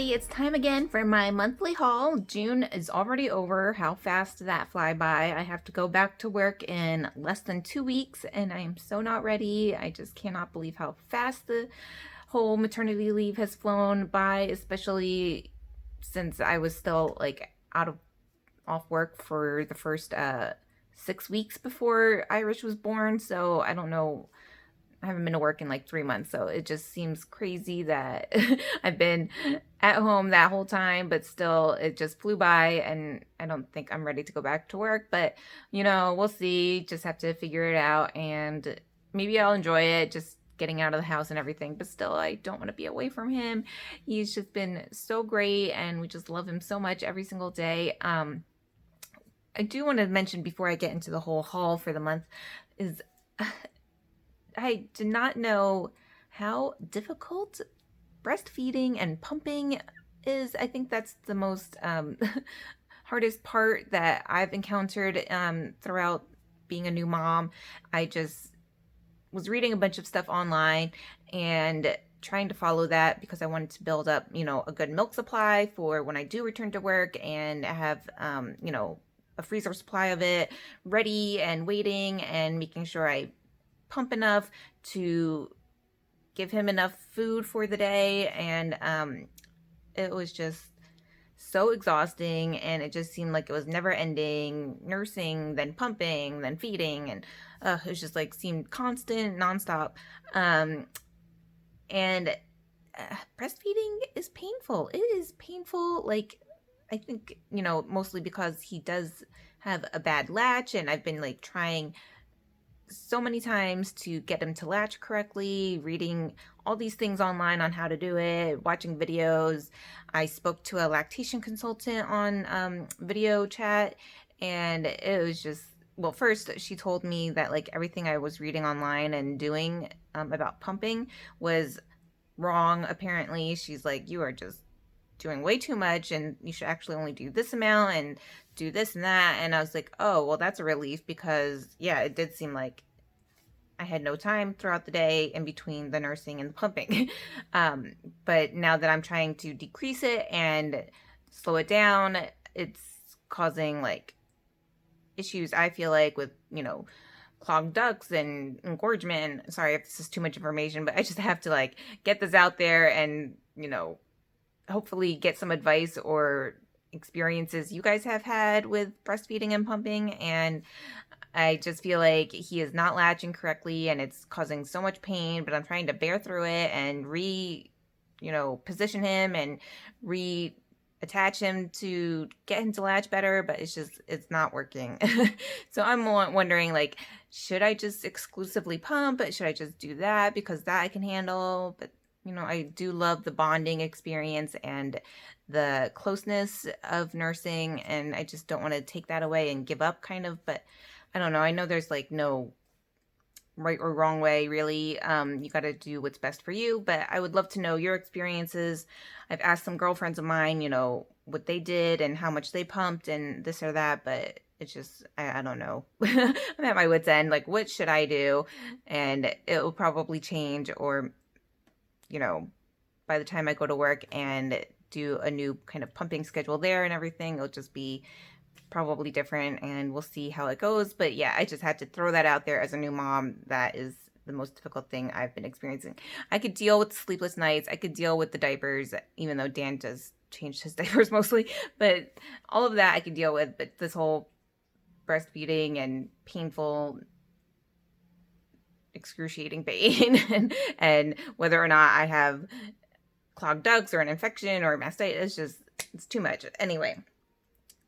everybody, it's time again for my monthly haul. June is already over. How fast did that fly by? I have to go back to work in less than 2 weeks and I am so not ready. I just cannot believe how fast the whole maternity leave has flown by, especially since I was still like off work for the first 6 weeks before Irish was born. So I don't know, I haven't been to work in like 3 months, so it just seems crazy that I've been at home that whole time, but still it just flew by and I don't think I'm ready to go back to work, but we'll see. Just have to figure it out and maybe I'll enjoy it, just getting out of the house and everything, but still I don't want to be away from him. He's just been so great and we just love him so much every single day. I do want to mention before I get into the whole haul for the month is I did not know how difficult breastfeeding and pumping is. I think that's the most hardest part that I've encountered throughout being a new mom. I just was reading a bunch of stuff online and trying to follow that because I wanted to build up, a good milk supply for when I do return to work and have, a freezer supply of it ready and waiting and making sure I pump enough to give him enough food for the day. And it was just so exhausting and it just seemed like it was never ending, nursing, then pumping, then feeding, and it was just like seemed constant, nonstop. And breastfeeding is painful. It is painful. Like, I think, mostly because he does have a bad latch and I've been like trying so many times to get him to latch correctly, reading all these things online on how to do it, watching videos. I spoke to a lactation consultant on video chat and it was just, well, first she told me that like everything I was reading online and doing about pumping was wrong. Apparently she's like, you are just doing way too much and you should actually only do this amount and do this and that. And I was like, oh, well, that's a relief because yeah, it did seem like I had no time throughout the day in between the nursing and the pumping. But now that I'm trying to decrease it and slow it down, it's causing like issues, I feel like, with, clogged ducts and engorgement. Sorry if this is too much information, but I just have to like get this out there and, hopefully get some advice or experiences you guys have had with breastfeeding and pumping. And I just feel like he is not latching correctly and it's causing so much pain, but I'm trying to bear through it and position him and reattach him to get him to latch better, but it's not working. So I'm wondering, like, should I just exclusively pump? Should I just do that because that I can handle? But I do love the bonding experience and the closeness of nursing, and I just don't want to take that away and give up kind of, but I don't know. I know there's like no right or wrong way really. You got to do what's best for you, but I would love to know your experiences. I've asked some girlfriends of mine, what they did and how much they pumped and this or that, but it's just, I don't know. I'm at my wit's end. Like, what should I do? And it will probably change, or by the time I go to work and do a new kind of pumping schedule there and everything, it'll just be probably different and we'll see how it goes. But yeah, I just had to throw that out there as a new mom. That is the most difficult thing I've been experiencing. I could deal with sleepless nights. I could deal with the diapers, even though Dan does change his diapers mostly, but all of that I could deal with. But this whole breastfeeding and painful, excruciating pain and whether or not I have clogged ducts or an infection or mastitis, it's too much. Anyway,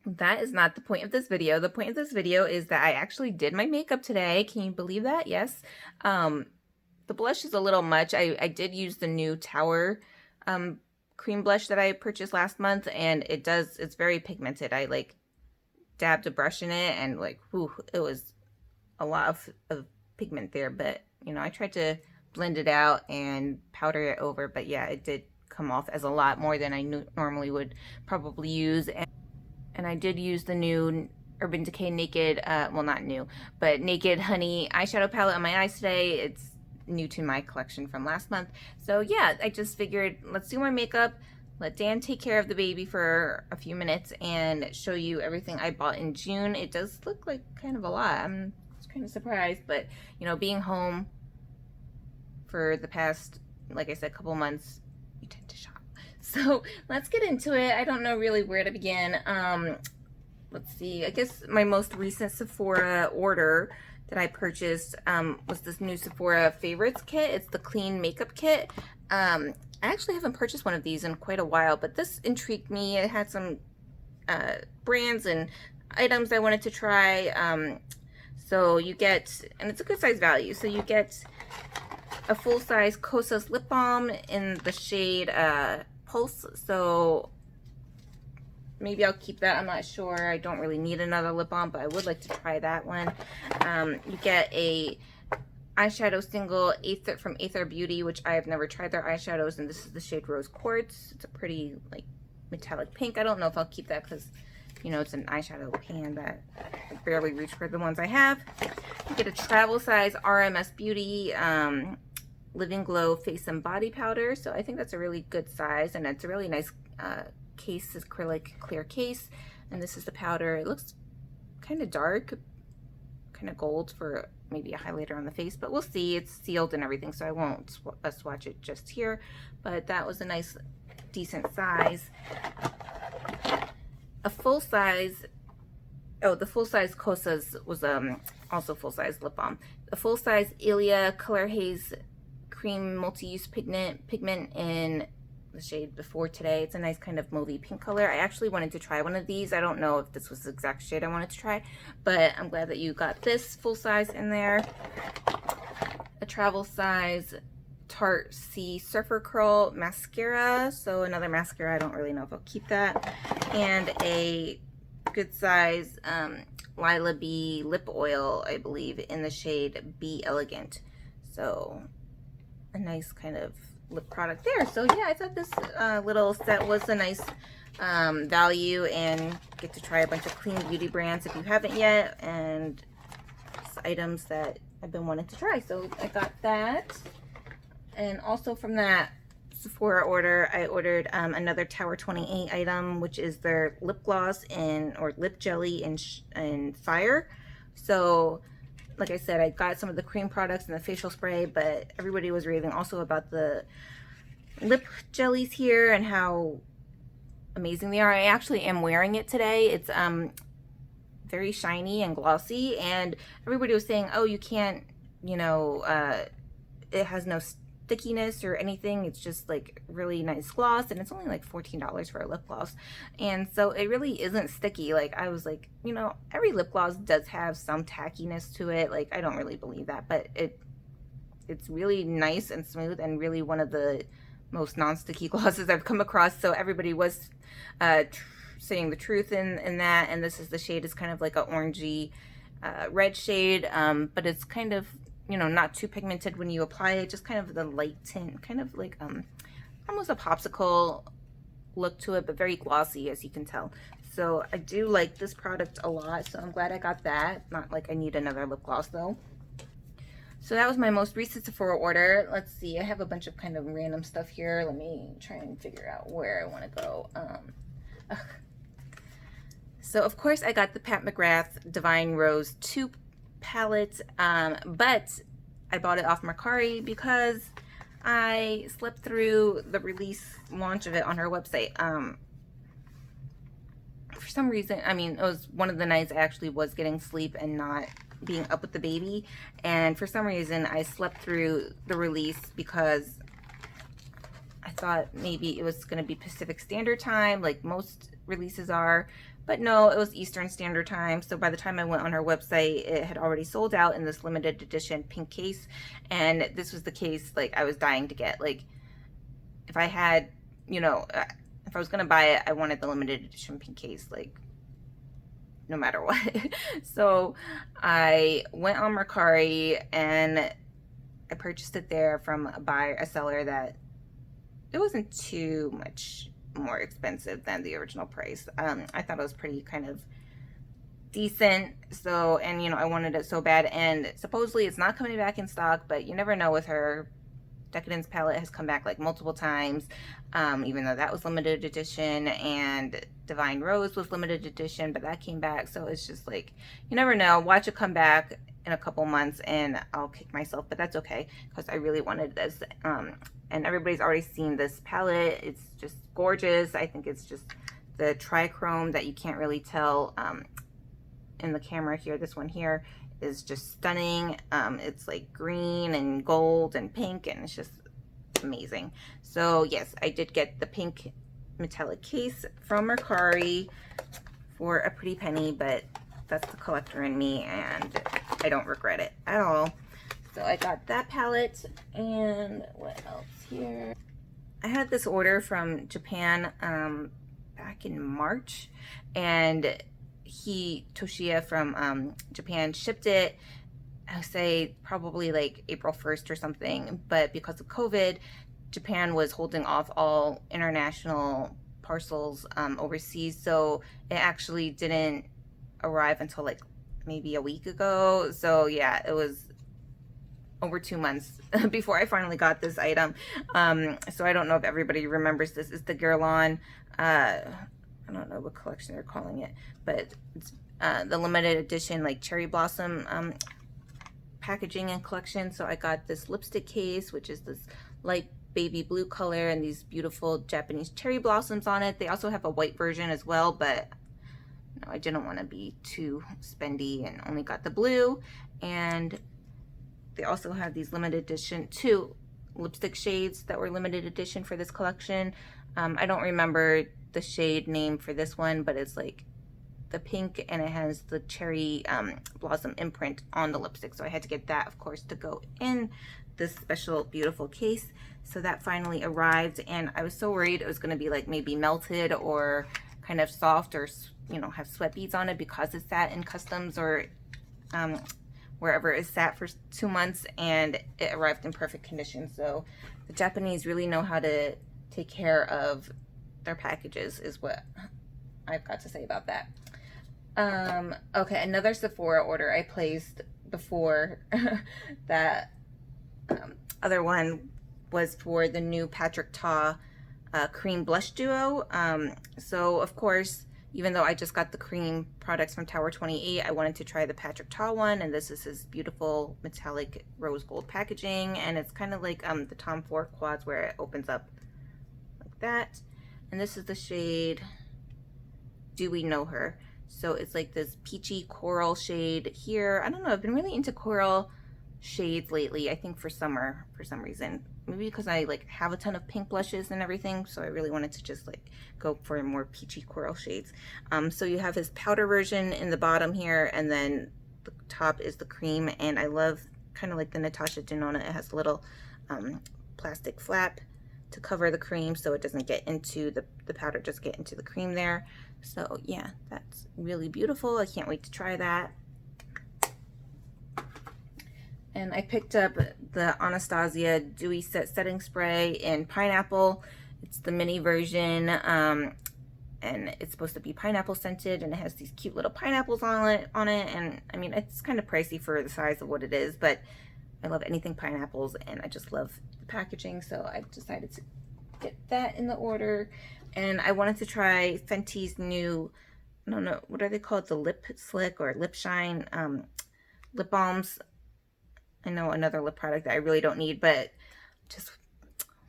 that is not the point of this video. The point of this video is that I actually did my makeup today. Can you believe that? Yes. The blush is a little much. I did use the new Tower cream blush that I purchased last month, and it's very pigmented. I like dabbed a brush in it and like, whew, it was a lot of pigment there, but I tried to blend it out and powder it over, but yeah, it did come off as a lot more than I normally would probably use. And I did use the new Urban Decay Naked, well, not new, but Naked Honey eyeshadow palette on my eyes today. It's new to my collection from last month. So yeah, I just figured let's do my makeup, let Dan take care of the baby for a few minutes and show you everything I bought in June. It does look like kind of a lot. I'm kind of surprised, but you know, being home for the past, like I said, couple months, you tend to shop. So let's get into it. I don't know really where to begin. Let's see. I guess my most recent Sephora order that I purchased was this new Sephora Favorites kit. It's the Clean Makeup Kit. I actually haven't purchased one of these in quite a while, but this intrigued me. It had some brands and items I wanted to try. So you get, and it's a good size value, so you get a full-size Kosas lip balm in the shade Pulse. So maybe I'll keep that. I'm not sure. I don't really need another lip balm, but I would like to try that one. You get a eyeshadow single from Aether Beauty, which I have never tried their eyeshadows, and this is the shade Rose Quartz. It's a pretty like metallic pink. I don't know if I'll keep that because, you know, it's an eyeshadow pan that I barely reach for the ones I have. You get a travel size RMS Beauty Living Glow Face and Body Powder. So I think that's a really good size, and it's a really nice case, is acrylic clear case. And this is the powder. It looks kind of dark, kind of gold for maybe a highlighter on the face, but we'll see. It's sealed and everything, so I won't swatch it just here. But that was a nice, decent size. A full size, oh, the full size Kosas was also full size lip balm. A full size Ilia Color Haze Cream Multi-Use Pigment in the shade Before Today. It's a nice kind of mauvey pink color. I actually wanted to try one of these. I don't know if this was the exact shade I wanted to try, but I'm glad that you got this full size in there. A travel size Tarte C Surfer Curl mascara. So another mascara. I don't really know if I'll keep that. And a good size Lila B lip oil, I believe, in the shade Be Elegant. So a nice kind of lip product there. So yeah, I thought this little set was a nice value, and get to try a bunch of clean beauty brands if you haven't yet, and items that I've been wanting to try. So I got that. And also from that Sephora order, I ordered another Tower 28 item, which is their lip gloss or lip jelly in Fire. So like I said, I got some of the cream products and the facial spray, but everybody was raving also about the lip jellies here and how amazing they are. I actually am wearing it today. It's very shiny and glossy, and everybody was saying, oh, you can't, you know, it has no stickiness or anything. It's just like really nice gloss, and it's only like $14 for a lip gloss, and so it really isn't sticky. Like I was like, you know, every lip gloss does have some tackiness to it. Like I don't really believe that, but it's really nice and smooth, and really one of the most non-sticky glosses I've come across. So everybody was saying the truth in that, and this is the shade is kind of like a orangey red shade, but it's kind of, you know, not too pigmented when you apply it, just kind of the light tint, kind of like almost a popsicle look to it, but very glossy, as you can tell. So I do like this product a lot, so I'm glad I got that. Not like I need another lip gloss though. So that was my most recent Sephora order. Let's see, I have a bunch of kind of random stuff here. Let me try and figure out where I want to go. So of course I got the Pat McGrath Divine Rose 2 palette, but I bought it off Mercari because I slept through the release launch of it on her website. For some reason, I mean, it was one of the nights I actually was getting sleep and not being up with the baby, and for some reason I slept through the release because I thought maybe it was going to be Pacific Standard Time like most releases are, but no, it was Eastern Standard Time. So by the time I went on her website, it had already sold out in this limited edition pink case, and this was the case like I was dying to get. Like if I had, you know, if I was going to buy it, I wanted the limited edition pink case, like no matter what. So I went on Mercari and I purchased it there from a seller that it wasn't too much more expensive than the original price. I thought it was pretty kind of decent. So, and you know, I wanted it so bad, and supposedly it's not coming back in stock, but you never know with her. Decadence palette has come back like multiple times, even though that was limited edition, and Divine Rose was limited edition, but that came back. So it's just like, you never know. Watch it come back in a couple months and I'll kick myself, but that's okay because I really wanted this. And everybody's already seen this palette. It's just gorgeous. I think it's just the trichrome that you can't really tell in the camera here. This one here is just stunning. It's like green and gold and pink, and it's just amazing. So yes, I did get the pink metallic case from Mercari for a pretty penny, but that's the collector in me and I don't regret it at all. So I got that palette, and what else here? I had this order from Japan back in March, and Toshiya from Japan shipped it, I would say probably like April 1st or something, but because of COVID, Japan was holding off all international parcels overseas, so it actually didn't arrive until like maybe a week ago. So yeah, it was over 2 months before I finally got this item. So I don't know if everybody remembers this. It's the Guerlain, I don't know what collection they're calling it, but it's the limited edition like cherry blossom packaging and collection. So I got this lipstick case, which is this light baby blue color and these beautiful Japanese cherry blossoms on it. They also have a white version as well, but no, I didn't want to be too spendy and only got the blue. And they also have these limited edition 2 lipstick shades that were limited edition for this collection. I don't remember the shade name for this one, but it's like the pink and it has the cherry blossom imprint on the lipstick. So I had to get that, of course, to go in this special beautiful case. So that finally arrived, and I was so worried it was going to be like maybe melted or kind of soft, or you know, have sweat beads on it because it sat in customs or wherever it sat for 2 months, and it arrived in perfect condition. So the Japanese really know how to take care of their packages, is what I've got to say about that. Okay, another Sephora order I placed before that other one was for the new Patrick Ta cream blush duo. So of course, even though I just got the cream products from Tower 28, I wanted to try the Patrick Ta one, and this is his beautiful metallic rose gold packaging, and it's kind of like the Tom Ford quads where it opens up like that. And this is the shade Do We Know Her? So it's like this peachy coral shade here. I don't know, I've been really into coral shades lately, I think for summer for some reason. Maybe because I like have a ton of pink blushes and everything, so I really wanted to just like go for more peachy coral shades. So you have his powder version in the bottom here, and then the top is the cream, and I love kind of like the Natasha Denona. It has a little plastic flap to cover the cream so it doesn't get into the powder, just get into the cream there. So yeah, that's really beautiful. I can't wait to try that. And I picked up the Anastasia Dewy Set Setting Spray in Pineapple. It's the mini version, and it's supposed to be pineapple scented, and it has these cute little pineapples on it. And I mean, it's kind of pricey for the size of what it is, but I love anything pineapples, and I just love the packaging, so I decided to get that in the order. And I wanted to try Fenty's new, I don't know, what are they called? The Lip Slick or Lip Shine lip balms. I know, another lip product that I really don't need, but just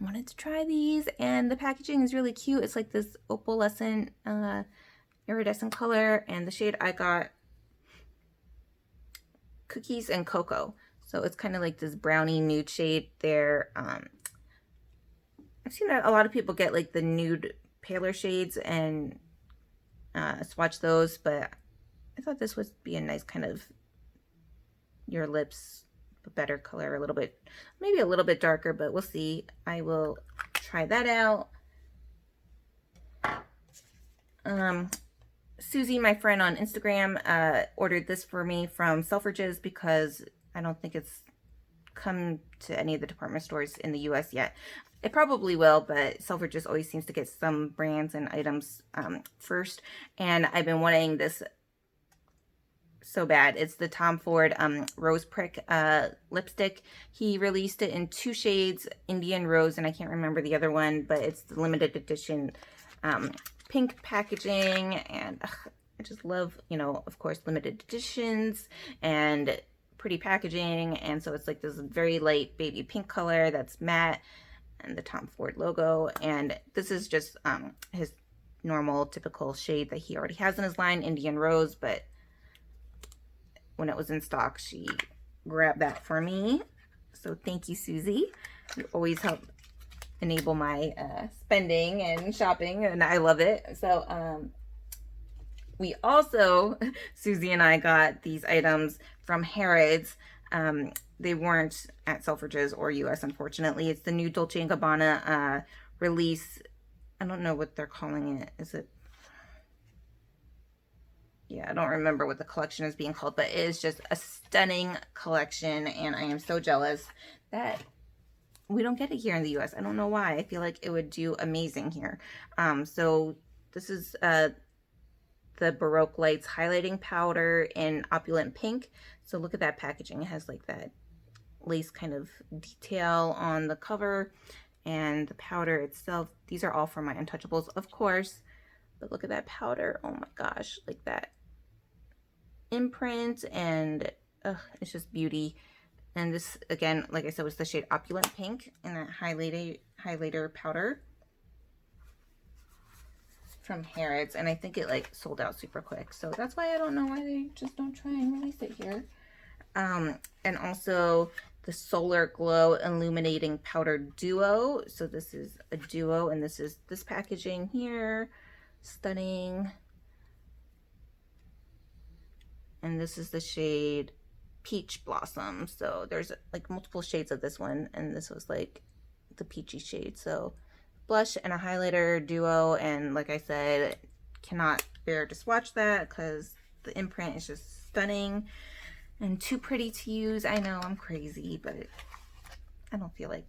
wanted to try these. And the packaging is really cute. It's like this opalescent iridescent color, and the shade I got, Cookies and Cocoa. So it's kind of like this brownie nude shade there. I've seen that a lot of people get like the nude paler shades and swatch those, but I thought this would be a nice kind of your lips, a better color, a little bit, maybe a little bit darker, but we'll see. I will try that out. Susie, my friend on Instagram, ordered this for me from Selfridges because I don't think it's come to any of the department stores in the US yet. It probably will, but Selfridges always seems to get some brands and items first. And I've been wanting this so bad. It's the Tom Ford Rose Prick lipstick. He released it in 2 shades, Indian Rose, and I can't remember the other one, but it's the limited edition pink packaging, and I just love, you know, of course, limited editions and pretty packaging. And so it's like this very light baby pink color that's matte, and the Tom Ford logo. And this is just his normal typical shade that he already has in his line, Indian Rose, but when it was in stock, she grabbed that for me. So thank you, Susie. You always help enable my spending and shopping, and I love it. So we also, Susie and I got these items from Harrods. They weren't at Selfridges or US, unfortunately. It's the new Dolce & Gabbana release. I don't know what they're calling it. Is it? Yeah, I don't remember what the collection is being called, but it is just a stunning collection, and I am so jealous that we don't get it here in the US. I don't know why. I feel like it would do amazing here. So this is the Baroque Lights highlighting powder in opulent pink. So look at that packaging. It has like that lace kind of detail on the cover, and the powder itself. These are all from my Untouchables, of course. But look at that powder. Oh my gosh, like that imprint, and it's just beauty. And this, again, like I said, was the shade Opulent Pink in that highlighter powder from Harrods. And I think it like sold out super quick. So that's why I don't know why they just don't try and release it here. And also the Solar Glow Illuminating Powder Duo. So this is a duo, and this is this packaging here. Stunning. And this is the shade Peach Blossom. So there's like multiple shades of this one, and this was like the peachy shade. So blush and a highlighter duo, and like I said, cannot bear to swatch that because the imprint is just stunning and too pretty to use. I know I'm crazy, but I don't feel like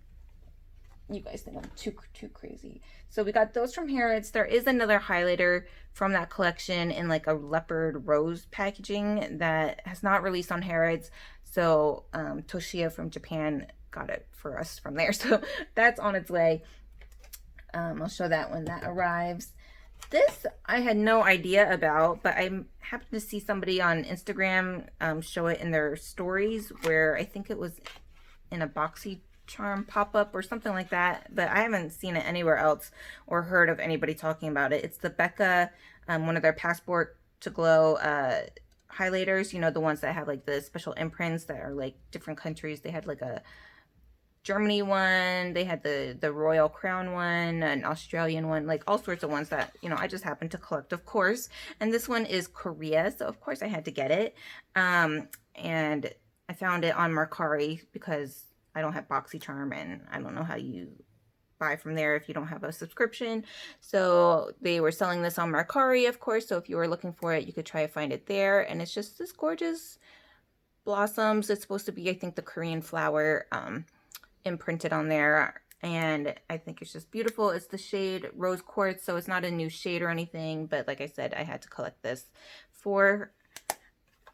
you guys think I'm too crazy. So we got those from Harrods. There is another highlighter from that collection in like a leopard rose packaging that has not released on Harrods. So Toshiya from Japan got it for us from there. So that's on its way. I'll show that when that arrives. This I had no idea about, but I happened to see somebody on Instagram show it in their stories, where I think it was in a BoxyCharm pop-up or something like that, but I haven't seen it anywhere else or heard of anybody talking about it. It's the Becca, one of their Passport to Glow highlighters, you know, the ones that have like the special imprints that are like different countries. They had like a Germany one, they had the Royal Crown one, an Australian one, like all sorts of ones that, you know, I just happen to collect, of course. And this one is Korea, so of course I had to get it. And I found it on Mercari because I don't have BoxyCharm, and I don't know how you buy from there if you don't have a subscription. So they were selling this on Mercari, of course. So if you were looking for it, you could try to find it there. And it's just this gorgeous blossoms. It's supposed to be, I think, the Korean flower imprinted on there, and I think it's just beautiful. It's the shade Rose Quartz, so it's not a new shade or anything, but like I said, I had to collect this for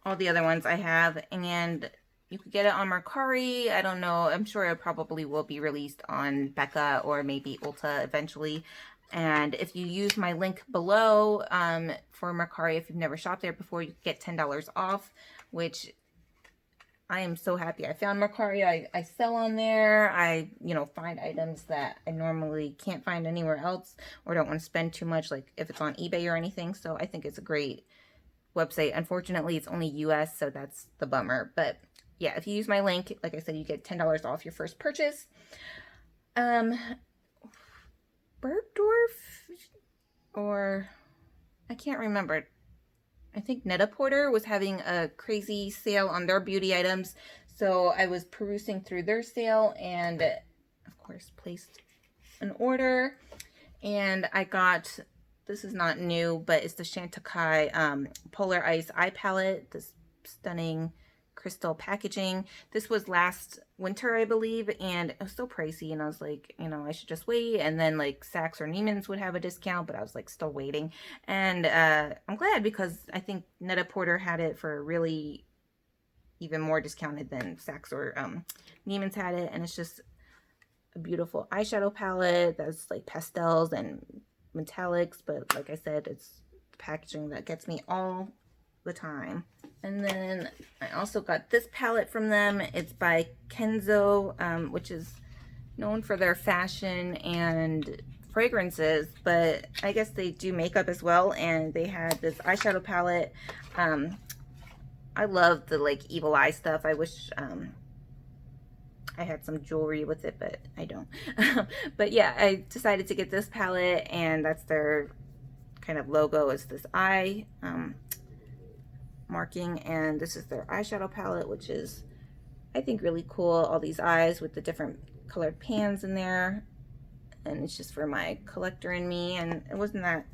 all the other ones I have. And you could get it on Mercari. I don't know, I'm sure it probably will be released on Becca or maybe Ulta eventually. And if you use my link below for Mercari, if you've never shopped there before, you get $10 off, which I am so happy. I found Mercari. I sell on there. I, you know, find items that I normally can't find anywhere else or don't want to spend too much, like if it's on eBay or anything. So I think it's a great website. Unfortunately, it's only US, so that's the bummer. But yeah, if you use my link, like I said, you get $10 off your first purchase. Bergdorf, or I can't remember. I think Net-a-Porter was having a crazy sale on their beauty items. So I was perusing through their sale and, of course, placed an order. And I got, this is not new, but it's the Chantecaille Polar Ice Eye Palette. This stunning crystal packaging. This was last winter, I believe, and it was so pricey, and I was like, you know, I should just wait. And then like Saks or Neiman's would have a discount, but I was like still waiting. And I'm glad, because I think Net-a-Porter had it for really even more discounted than Saks or Neiman's had it. And it's just a beautiful eyeshadow palette that's like pastels and metallics, but like I said, it's the packaging that gets me all the time. And then I also got this palette from them. It's by Kenzo, which is known for their fashion and fragrances, but I guess they do makeup as well. And they had this eyeshadow palette. I love the like evil eye stuff. I wish I had some jewelry with it, but I don't. But yeah, I decided to get this palette, and that's their kind of logo, is this eye marking, and this is their eyeshadow palette, which is, I think, really cool. All these eyes with the different colored pans in there, and it's just for my collector in me, and it wasn't that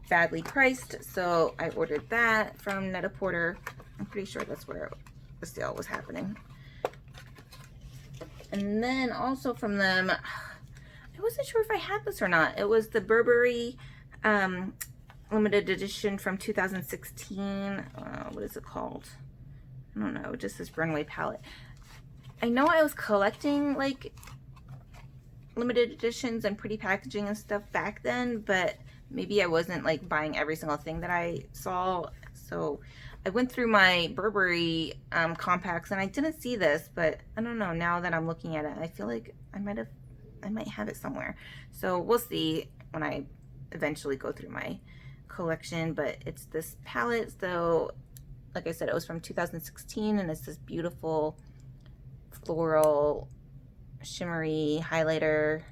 badly priced, so I ordered that from Net-a-Porter. I'm pretty sure that's where the sale was happening. And then also from them, I wasn't sure if I had this or not. It was the Burberry limited edition from 2016. What is it called? I don't know, just this runway palette. I know I was collecting like limited editions and pretty packaging and stuff back then, but maybe I wasn't like buying every single thing that I saw. So I went through my Burberry compacts and I didn't see this, but I don't know, now that I'm looking at it, I feel like I might have it somewhere. So we'll see when I eventually go through my collection. But it's this palette, so like I said, it was from 2016, and it's this beautiful floral shimmery highlighter.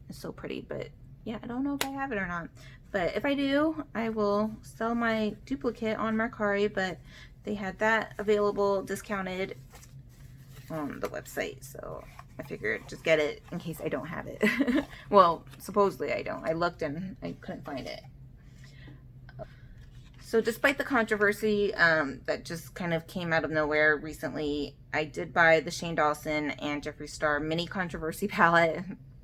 It's so pretty, but yeah, I don't know if I have it or not. But if I do, I will sell my duplicate on Mercari, but they had that available discounted on the website, so I figured just get it in case I don't have it. Well, supposedly I don't. I looked and I couldn't find it. So despite the controversy that just kind of came out of nowhere recently, I did buy the Shane Dawson and Jeffree Star mini controversy palette,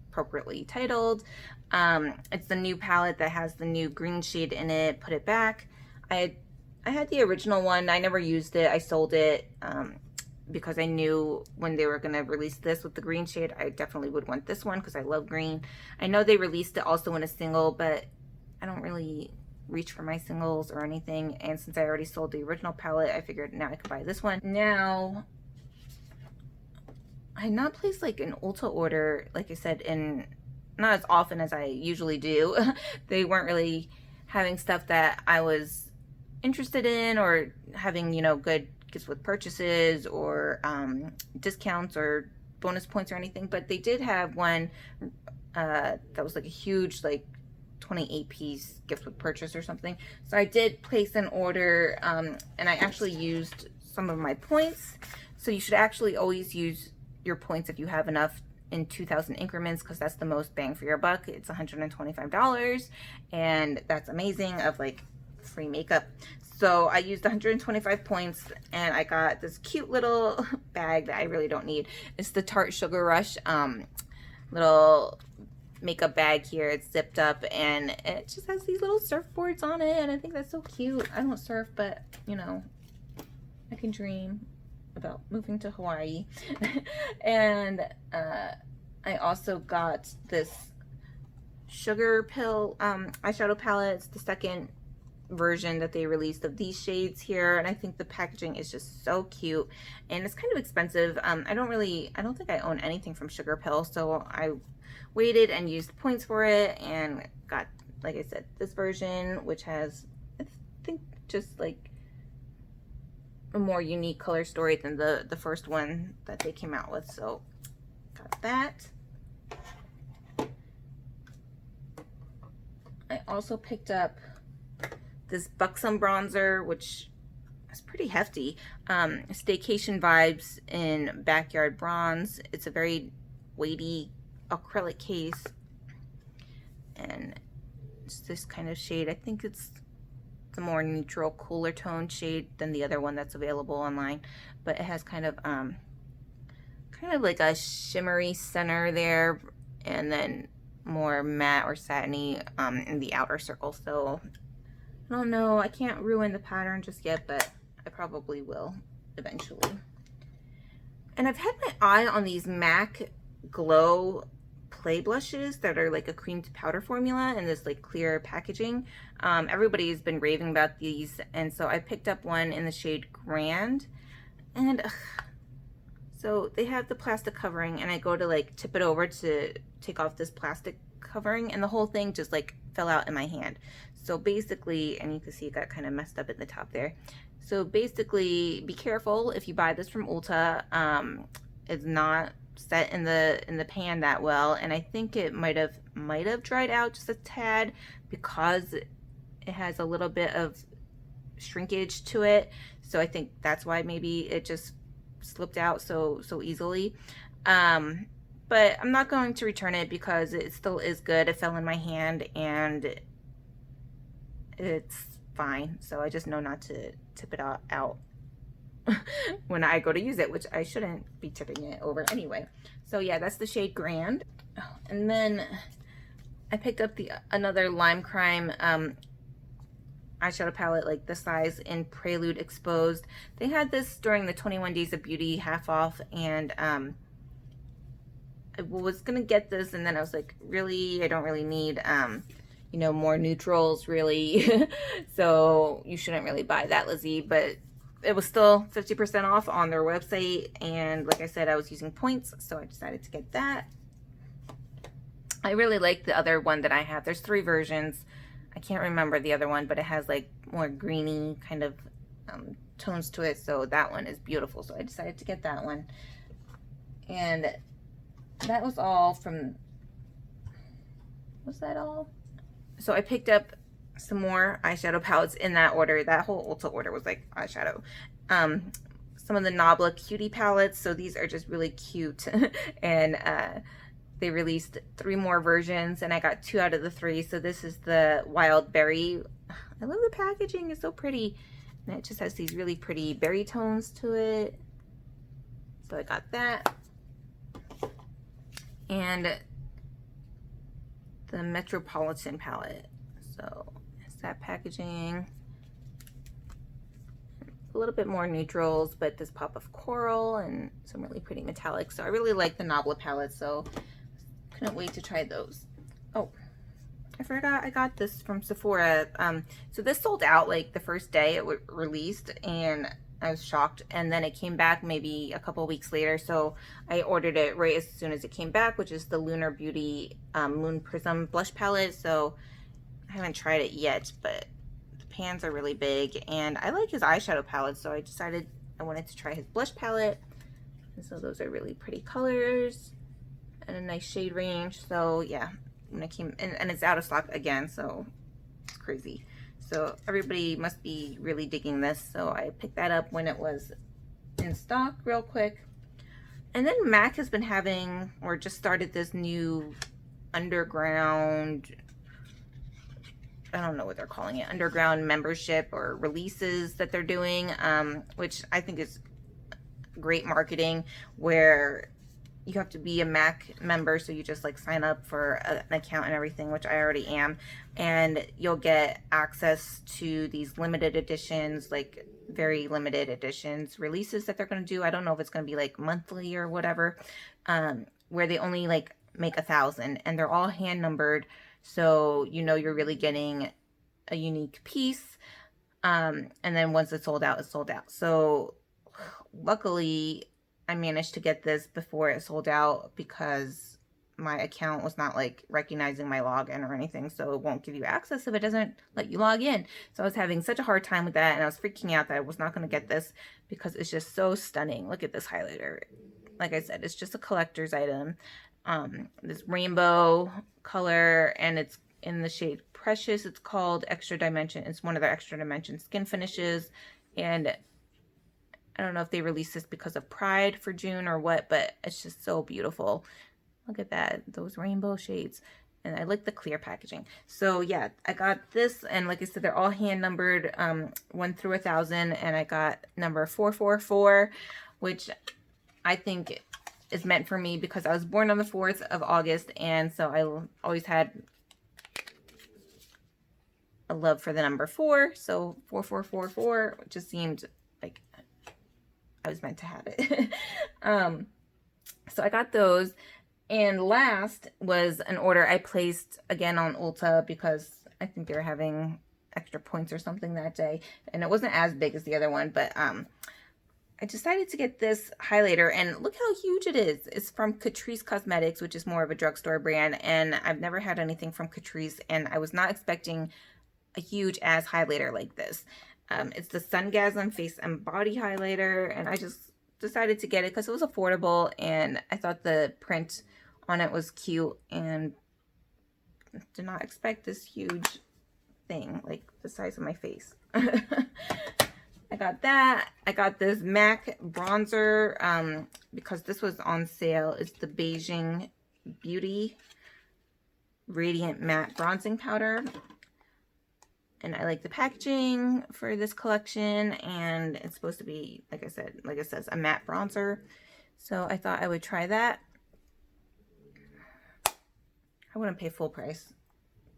appropriately titled. It's the new palette that has the new green shade in it. Put it back. I had the original one. I never used it. I sold it because I knew when they were going to release this with the green shade, I definitely would want this one because I love green. I know they released it also in a single, but I don't really reach for my singles or anything. And since I already sold the original palette, I figured now I could buy this one. Now, I had not placed like an Ulta order, like I said, in not as often as I usually do. They weren't really having stuff that I was interested in, or having, you know, good gifts with purchases or discounts or bonus points or anything. But they did have one that was like a huge, like 28-piece gift with purchase or something. So I did place an order, and I actually used some of my points. So you should actually always use your points if you have enough in 2,000 increments, because that's the most bang for your buck. It's $125, and that's amazing, of like free makeup. So I used 125 points, and I got this cute little bag that I really don't need. It's the Tarte Sugar Rush little makeup bag here. It's zipped up, and it just has these little surfboards on it, and I think that's so cute. I don't surf, but you know, I can dream about moving to Hawaii. And I also got this Sugar Pill eyeshadow palette. It's the second version that they released of these shades here, and I think the packaging is just so cute, and it's kind of expensive. I don't think I own anything from Sugar Pill, so I waited and used points for it and got, like I said, this version, which has, I think, just like a more unique color story than the first one that they came out with. So got that. I also picked up this Buxom bronzer, which is pretty hefty. Staycation Vibes in Backyard Bronze. It's a very weighty acrylic case, and it's this kind of shade. I think it's the more neutral, cooler tone shade than the other one that's available online. But it has kind of like a shimmery center there, and then more matte or satiny in the outer circle. So I don't know, I can't ruin the pattern just yet, but I probably will eventually. And I've had my eye on these MAC Glow Play blushes that are like a cream to powder formula and this like clear packaging. Everybody's been raving about these, and so I picked up one in the shade Grand. And so they have the plastic covering, and I go to like tip it over to take off this plastic covering, and the whole thing just like fell out in my hand. So basically, and you can see it got kind of messed up at the top there. So basically, be careful if you buy this from Ulta. It's not set in the pan that well, and I think it might have dried out just a tad because it has a little bit of shrinkage to it. So I think that's why maybe it just slipped out so easily. But I'm not going to return it because it still is good. It fell in my hand and it's fine. So I just know not to tip it out when I go to use it, which I shouldn't be tipping it over anyway. So yeah, that's the shade Grand. And then I picked up another Lime Crime eyeshadow palette, like the size in Prelude Exposed. They had this during the 21 Days of Beauty half off, and I was gonna get this, and then I was like, really, I don't really need you know, more neutrals really. So you shouldn't really buy that, Lizzie. But it was still 50% off on their website, and like I said, I was using points, so I decided to get that. I really like the other one that I have. There's 3 versions. I can't remember the other one, but it has like more greeny kind of tones to it, so that one is beautiful. So I decided to get that one. And that was all from, was that all? So I picked up some more eyeshadow palettes in that order. That whole Ulta order was like eyeshadow. Some of the Nabla Cutie palettes. So these are just really cute. And they released 3 more versions, and I got 2 out of the 3. So this is the Wild Berry. I love the packaging, it's so pretty. And it just has these really pretty berry tones to it. So I got that. And the Metropolitan palette. So it's that packaging. A little bit more neutrals, but this pop of coral and some really pretty metallics. So I really like the Nabla palette, so couldn't wait to try those. Oh, I forgot I got this from Sephora. So this sold out like the first day it was released, and I was shocked. And then it came back maybe a couple weeks later, so I ordered it right as soon as it came back, which is the Lunar Beauty Moon Prism blush palette. So I haven't tried it yet, but the pans are really big, and I like his eyeshadow palette, so I decided I wanted to try his blush palette. And so those are really pretty colors and a nice shade range. So yeah, when it came, and it's out of stock again, so it's crazy. So everybody must be really digging this. So I picked that up when it was in stock real quick. And then MAC has been having, or just started this new underground, I don't know what they're calling it, underground membership or releases that they're doing, which I think is great marketing, where you have to be a MAC member, so you just like sign up for an account and everything, which I already am, and you'll get access to these limited editions, like very limited editions releases that they're going to do. I don't know if it's going to be like monthly or whatever, where they only like make 1,000, and they're all hand numbered, so you know you're really getting a unique piece. And then once it's sold out, it's sold out. So luckily I managed to get this before it sold out, because my account was not like recognizing my login or anything, so it won't give you access if it doesn't let you log in. So I was having such a hard time with that, and I was freaking out that I was not going to get this because it's just so stunning. Look at this highlighter. Like I said, it's just a collector's item. This rainbow color, and it's in the shade Precious. It's called Extra Dimension. It's one of their Extra Dimension skin finishes, and I don't know if they released this because of Pride for June or what, but it's just so beautiful. Look at that, those rainbow shades. and I like the clear packaging. So yeah, I got this, and like I said, they're all hand numbered, 1 through 1,000, and I got number 444, which I think is meant for me because I was born on the 4th of August, and so I always had a love for the number 4. So 4444 just seemed like I was meant to have it. So I got those. And last was an order I placed again on Ulta because I think they were having extra points or something that day. And it wasn't as big as the other one, but I decided to get this highlighter, and look how huge it is. It's from Catrice Cosmetics, which is more of a drugstore brand, and I've never had anything from Catrice, and I was not expecting a huge ass highlighter like this. It's the Sungasm Face and Body Highlighter, and I just decided to get it because it was affordable, and I thought the print on it was cute, and did not expect this huge thing, like the size of my face. I got that. I got this MAC bronzer because this was on sale. It's the Beijing Beauty Radiant Matte Bronzing Powder. And I like the packaging for this collection, and it's supposed to be, like I said, like it says, a matte bronzer. So I thought I would try that. I wouldn't pay full price,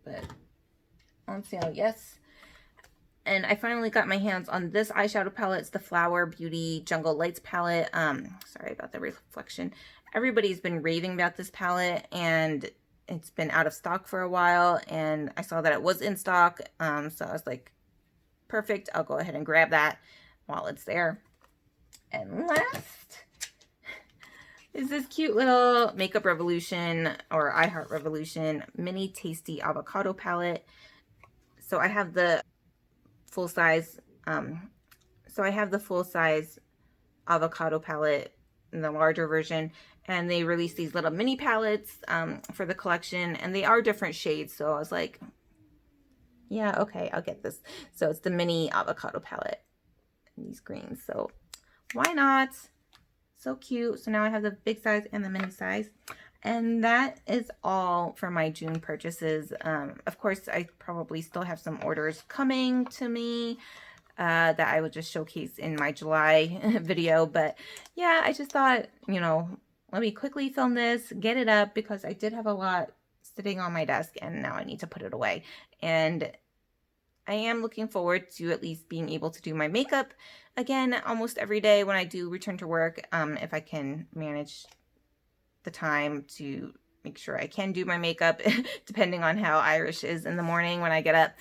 but on sale, yes. And I finally got my hands on this eyeshadow palette. It's the Flower Beauty Jungle Lights palette. Sorry about the reflection. Everybody's been raving about this palette, and it's been out of stock for a while, and I saw that it was in stock, so I was like, perfect, I'll go ahead and grab that while it's there. And last is this cute little Makeup Revolution or I Heart Revolution Mini Tasty Avocado palette. So I have the full size, avocado palette in the larger version, and they released these little mini palettes for the collection, and they are different shades, so I was like, yeah, okay, I'll get this. So it's the mini avocado palette in these greens, so why not? So cute. So now I have the big size and the mini size, and that is all for my June purchases. Of course, I probably still have some orders coming to me that I would just showcase in my July video, but yeah, I just thought, you know, let me quickly film this, get it up, because I did have a lot sitting on my desk, and now I need to put it away. And I am looking forward to at least being able to do my makeup again almost every day when I do return to work, if I can manage the time to make sure I can do my makeup, depending on how Irish is in the morning when I get up.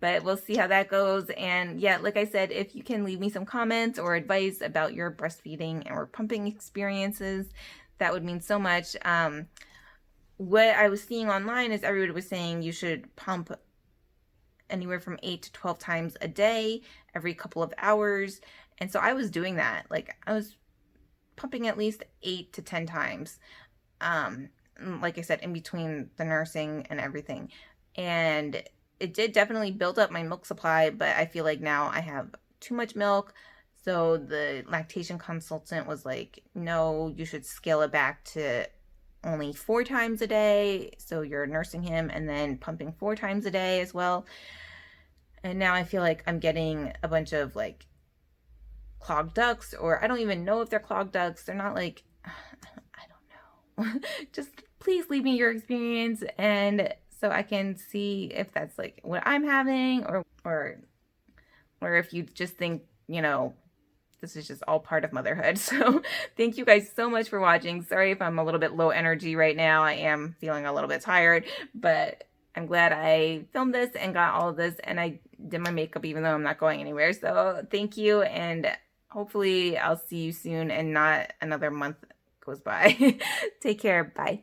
But we'll see how that goes. And yeah, like I said, if you can leave me some comments or advice about your breastfeeding or pumping experiences, that would mean so much. What I was seeing online is everybody was saying you should pump anywhere from 8 to 12 times a day, every couple of hours. And so I was doing that. Like, I was pumping at least 8 to 10 times. Like I said, in between the nursing and everything. And it did definitely build up my milk supply, but I feel like now I have too much milk. So the lactation consultant was like, no, you should scale it back to only 4 times a day. So you're nursing him and then pumping 4 times a day as well. And now I feel like I'm getting a bunch of like clogged ducts, or I don't even know if they're clogged ducts. They're not like, I don't know. Just please leave me your experience, and so I can see if that's like what I'm having, or if you just think, you know, this is just all part of motherhood. So thank you guys so much for watching. Sorry if I'm a little bit low energy right now. I am feeling a little bit tired, but I'm glad I filmed this and got all of this, and I did my makeup even though I'm not going anywhere. So thank you, and hopefully I'll see you soon and not another month goes by. Take care. Bye.